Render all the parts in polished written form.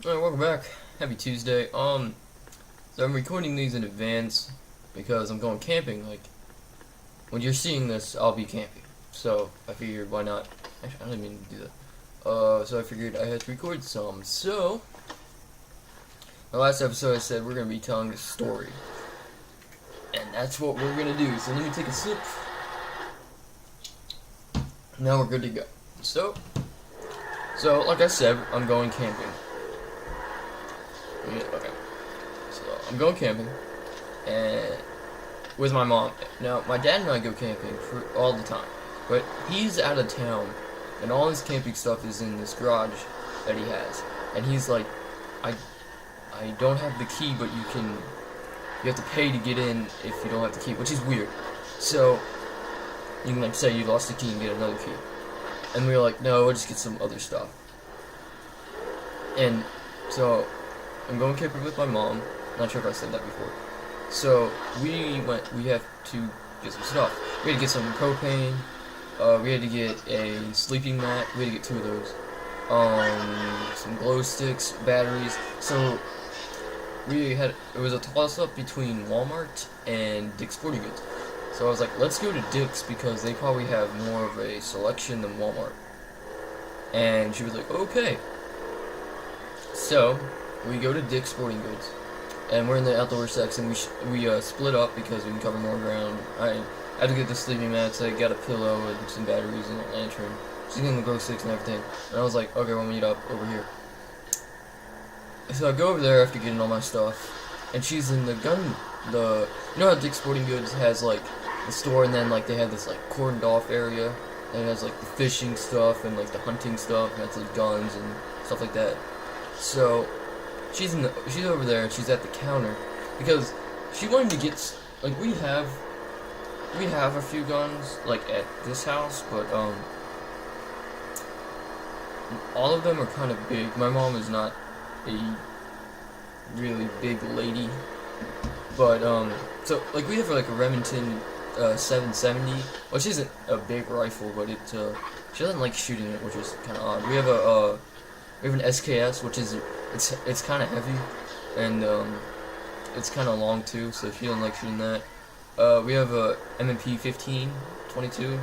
Alright, welcome back. Happy Tuesday. So I'm recording these in advance because I'm going camping. Like, when you're seeing this, I'll be camping. So I figured, why not? Actually, I didn't mean to do that. So I figured I had to record some. So, my last episode I said we're gonna be telling a story, and that's what we're gonna do. So let me take a sip. Now we're good to go. So like I said, I'm going camping. Okay. So I'm going camping, and with my mom. Now my dad and I go camping all the time, but he's out of town, and all his camping stuff is in this garage that he has. And he's like, I don't have the key, but you have to pay to get in if you don't have the key, which is weird. So you can like say you lost the key and get another key. And we were like, no, we'll just get some other stuff. And so I'm going camping with my mom. Not sure if I said that before. So we have to get some stuff. We had to get some propane. We had to get a sleeping mat. We had to get 2 of those. Some glow sticks, batteries. So it was a toss up between Walmart and Dick's Sporting Goods. So I was like, let's go to Dick's because they probably have more of a selection than Walmart. And she was like, okay. So we go to Dick's Sporting Goods, and we're in the outdoor section. We split up because we can cover more ground. I had to get the sleeping mats. I got a pillow and some batteries and a lantern. She's getting the glow sticks and everything. And I was like, okay, we'll meet up over here. So I go over there after getting all my stuff, and she's in the you know how Dick's Sporting Goods has like the store, and then like they have this like cordoned off area, and it has like the fishing stuff and like the hunting stuff, and that's like guns and stuff like that. So she's over there, and she's at the counter because she wanted to get like we have a few guns like at this house, but all of them are kind of big. My mom is not a really big lady, but so like we have like a Remington 770, which isn't a big rifle, but she doesn't like shooting it, which is kind of odd. We have an SKS, which is it's kind of heavy, and it's kind of long too, so she doesn't like shooting that. We have a M&P 1522,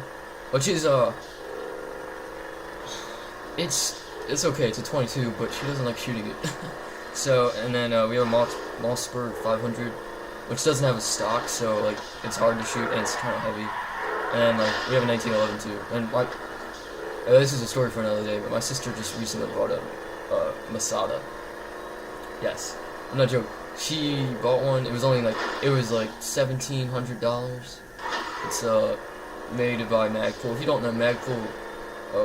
which is it's okay, it's a 22, but she doesn't like shooting it. So, and then we have a Mossberg 500, which doesn't have a stock, so like it's hard to shoot and it's kind of heavy. And like we have a 1911 too. And this is a story for another day, but my sister just recently bought a Masada. Yes, I'm not joking. She bought one. It was like $1,700. It's made by Magpul. If you don't know, Magpul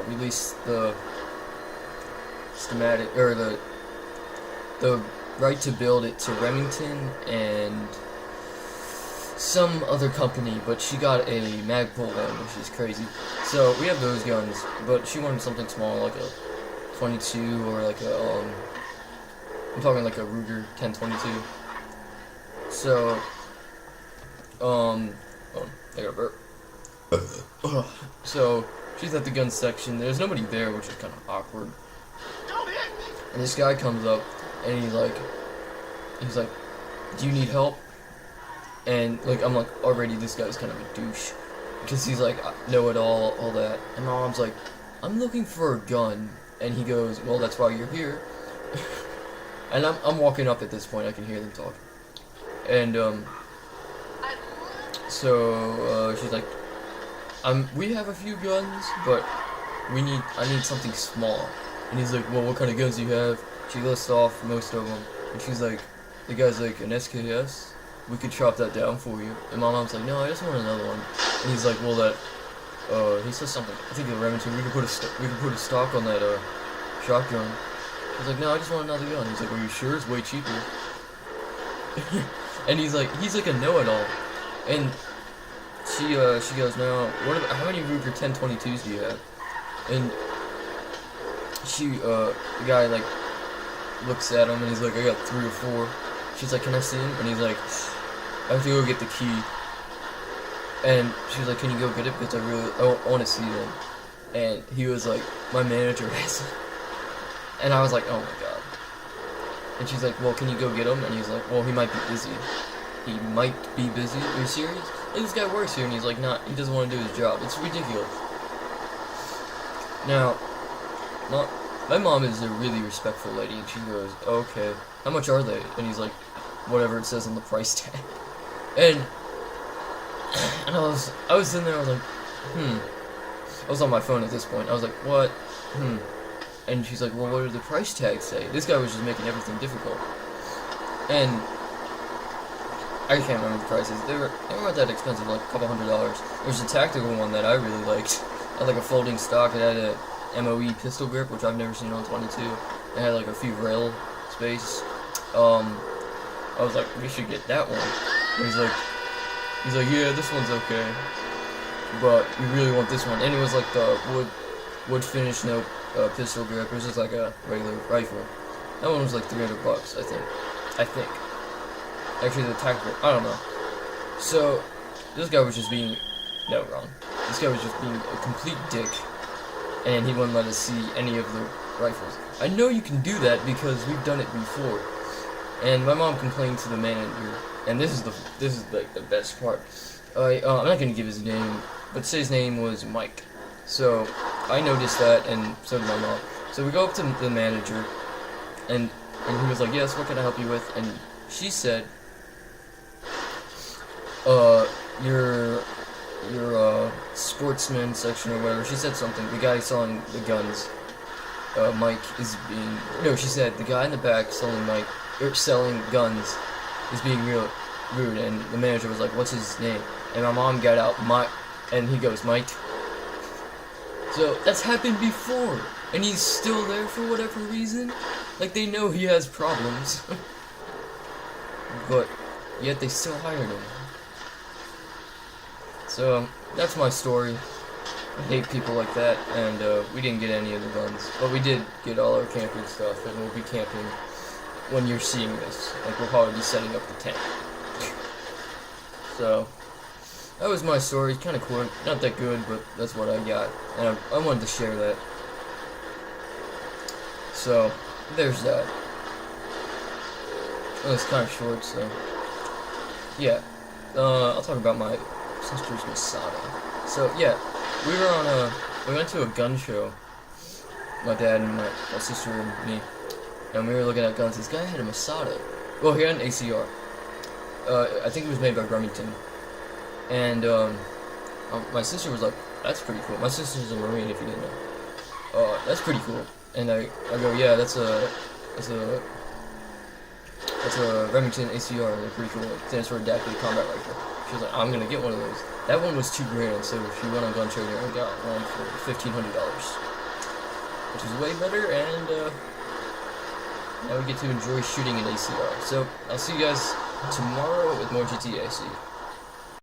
released the schematic or the right to build it to Remington and some other company, but she got a Magpul one, which is crazy. So we have those guns, but she wanted something small, like a 22 or like a I'm talking like a Ruger 1022. So I got a burp. So she's at the gun section. There's nobody there, which is kind of awkward. And this guy comes up, and he's like, do you need help? And like I'm like, already this guy's kind of a douche, because he's like, know it all that. And my mom's like, I'm looking for a gun, and he goes, well, that's why you're here. And I'm walking up at this point. I can hear them talk, and so she's like, we have a few guns, but I need something small. And he's like, well, what kind of guns do you have? She lists off most of them, and she's like, the guy's like, an SKS? We could chop that down for you. And my mom's like, no, I just want another one. And he's like, well, he says something, I think the Remington, we could put a stock on that, shotgun. He's like, no, I just want another gun. He's like, are you sure? It's way cheaper. And he's like a know-it-all. And she goes, no, how many Ruger 1022s do you have? And the guy like looks at him and he's like, I got 3 or 4. She's like, can I see him? And he's like, I have to go get the key. And she's like, can you go get it? Because I want to see them. And he was like, my manager has it. And I was like, oh my god. And she's like, well, can you go get him? And he's like, well, he might be busy. He might be busy? Are you serious? And this guy works here, and he's like, nah, he doesn't want to do his job. It's ridiculous. Now, my mom is a really respectful lady, and she goes, okay, how much are they? And he's like, whatever it says on the price tag. And I was sitting there, I was like, I was on my phone at this point. I was like, what? And she's like, well, what did the price tag say? This guy was just making everything difficult. And I can't remember the prices. They weren't that expensive, like a couple $100. There's a tactical one that I really liked. It had like a folding stock. It had a MOE pistol grip, which I've never seen on 22. It had like a few rail space. I was like, we should get that one. And he's like, yeah, this one's okay, but we really want this one. And it was like the wood finish, no pistol grip. It was just like a regular rifle. That one was like $300, I think. Actually, the tactical, I don't know. So this guy was just being wrong. This guy was just being a complete dick, and he wouldn't let us see any of the rifles. I know you can do that because we've done it before. And my mom complained to the manager, and this is like the best part. I'm not gonna give his name, but say his name was Mike. So I noticed that, and so did my mom. So we go up to the manager, and he was like, yes, what can I help you with? And she said, your sportsman section or whatever. She said something. The guy selling the guns, Mike is being. No, she said the guy in the back selling guns is being real rude. And the manager was like, "What's his name?" And my mom got out Mike, and he goes, "Mike." So that's happened before, and he's still there for whatever reason. Like they know he has problems, but yet they still hired him. So that's my story. I hate people like that, and we didn't get any of the guns, but we did get all our camping stuff, and we'll be camping when you're seeing this. Like we'll probably be setting up the tent. So that was my story. Kind of cool, not that good, but that's what I got, and I wanted to share that. So there's that. Well, it's kind of short, so yeah. I'll talk about my sister's Masada. So yeah, we went to a gun show. My dad and my sister and me, and we were looking at guns. This guy had a Masada. Well, he had an ACR. I think it was made by Remington. And my sister was like, "That's pretty cool." My sister's a Marine, if you didn't know. That's pretty cool. And I go, "Yeah, that's a Remington ACR. They're pretty cool. It stands for Adaptive Combat Rifle." She was like, "I'm gonna get one of those." That one was $2,000, so if you went on gun trading, I got one for $1,500, which is way better. And now we get to enjoy shooting an ACR. So I'll see you guys tomorrow with more GTA. See you.